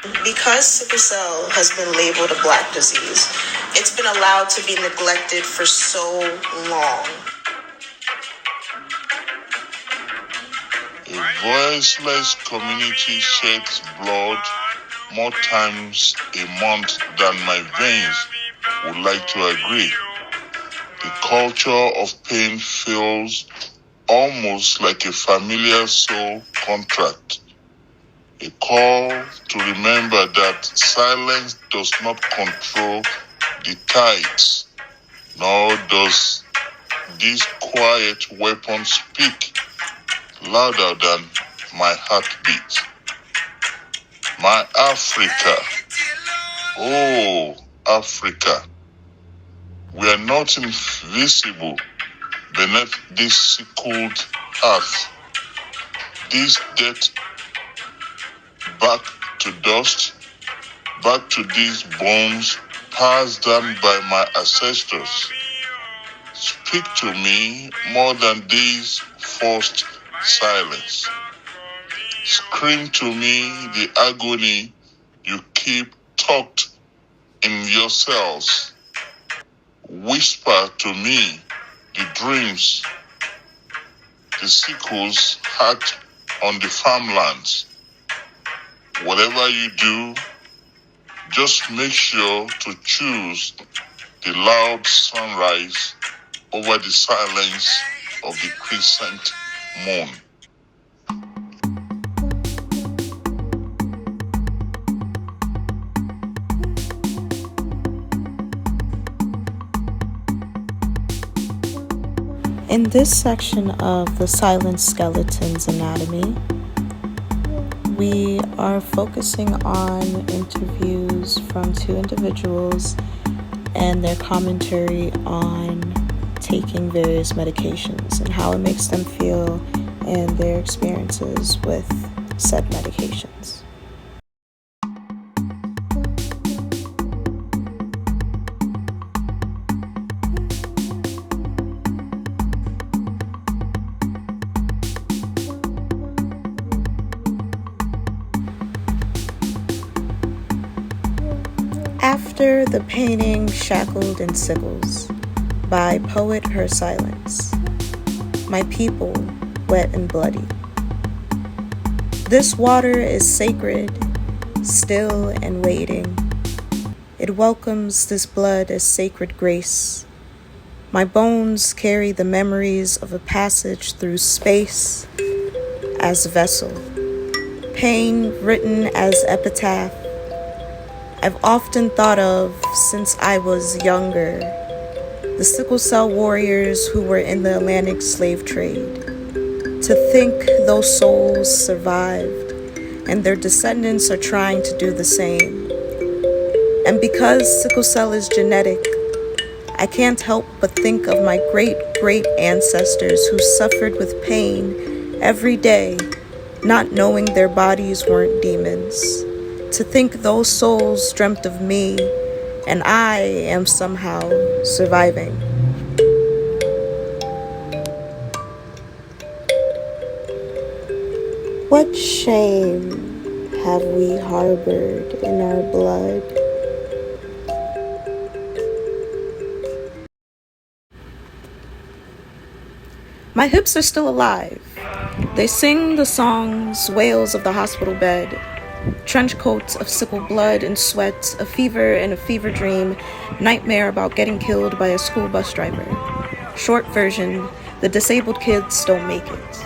Because sickle cell has been labeled a black disease, it's been allowed to be neglected for so long. A voiceless community sheds blood more times a month than my veins would like to agree. The culture of pain feels almost like a familiar soul contract. A call to remember that silence does not control the tides, nor does this quiet weapon speak louder than my heartbeat. My Africa, oh Africa, we are not invisible beneath this sickled earth. This death back to dust, back to these bones passed down by my ancestors. Speak to me more than these forced silence. Scream to me the agony you keep tucked in your cells. Whisper to me the dreams the sickles hatch on the farmlands. Whatever you do, just make sure to choose the loud sunrise over the silence of the crescent moon. In this section of the Silent Skeleton's anatomy, we are focusing on interviews from two individuals and their commentary on taking various medications and how it makes them feel and their experiences with said medications. After the painting Shackled in Sickles by Poet Her Silence, my people wet and bloody. This water is sacred, still and waiting. It welcomes this blood as sacred grace. My bones carry the memories of a passage through space as vessel, pain written as epitaph. I've often thought of, since I was younger, the Sickle Cell Warriors who were in the Atlantic slave trade. To think those souls survived, and their descendants are trying to do the same. And because sickle cell is genetic, I can't help but think of my great ancestors who suffered with pain every day, not knowing their bodies weren't demons. To think those souls dreamt of me, and I am somehow surviving. What shame have we harbored in our blood? My hips are still alive. They sing the songs, wails of the hospital bed, trench coats of sickle blood and sweat, a fever and a fever dream, nightmare about getting killed by a school bus driver. Short version, the disabled kids don't make it.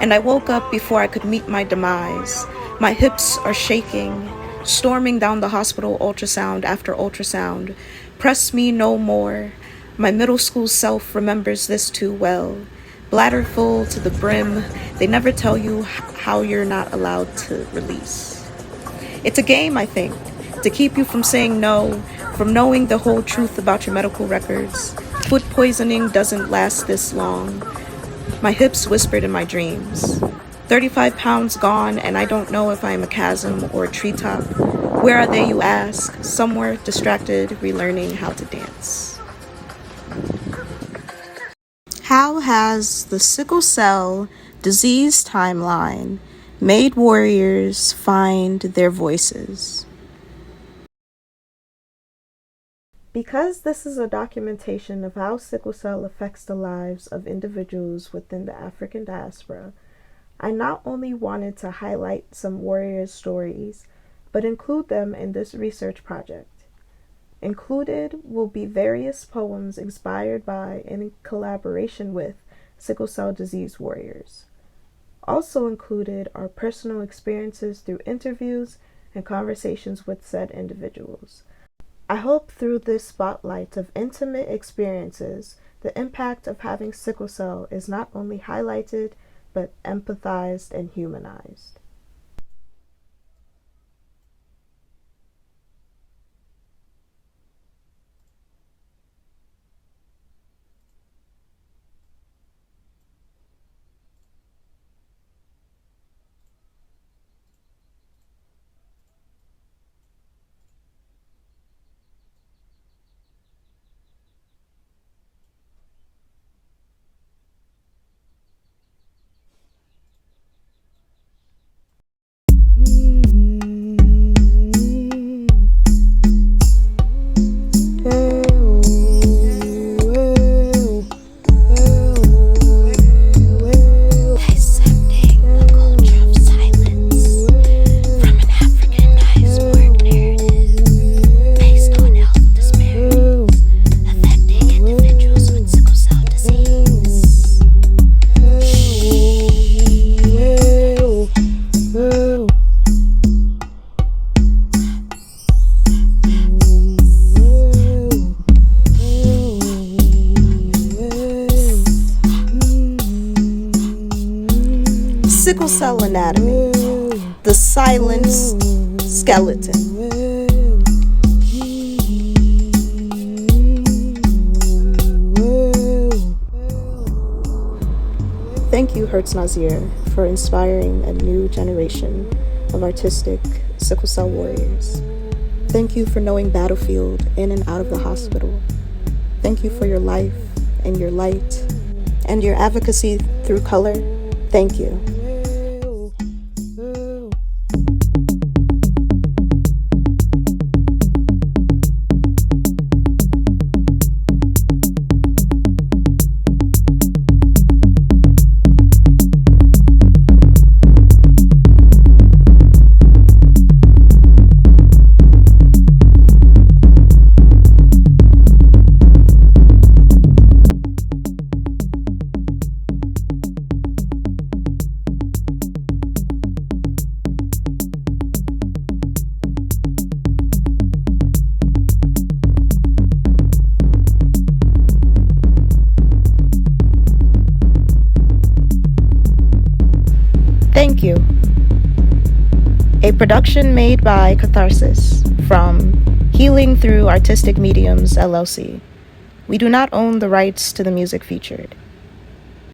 And I woke up before I could meet my demise. My hips are shaking, storming down the hospital ultrasound after ultrasound. Press me no more. My middle school self remembers this too well. Bladder full to the brim, they never tell you how you're not allowed to release. It's a game, I think, to keep you from saying no, from knowing the whole truth about your medical records. Food poisoning doesn't last this long. My hips whispered in my dreams. 35 pounds gone, and I don't know if I am a chasm or a treetop. Where are they, you ask? Somewhere distracted, relearning how to dance. How has the sickle cell disease timeline made warriors find their voices. Because this is a documentation of how sickle cell affects the lives of individuals within the African diaspora, I not only wanted to highlight some warriors' stories, but include them in this research project. Included will be various poems inspired by and in collaboration with Sickle Cell Disease Warriors. Also included are personal experiences through interviews and conversations with said individuals. I hope through this spotlight of intimate experiences, the impact of having sickle cell is not only highlighted, but empathized and humanized. Sickle cell anatomy, the silent skeleton. Thank you, Hertz Nazir, for inspiring a new generation of artistic sickle cell warriors. Thank you for knowing battlefield in and out of the hospital. Thank you for your life and your light and your advocacy through color. Thank you. Thank you. A production made by Catharsis from Healing Through Artistic Mediums, LLC. We do not own the rights to the music featured.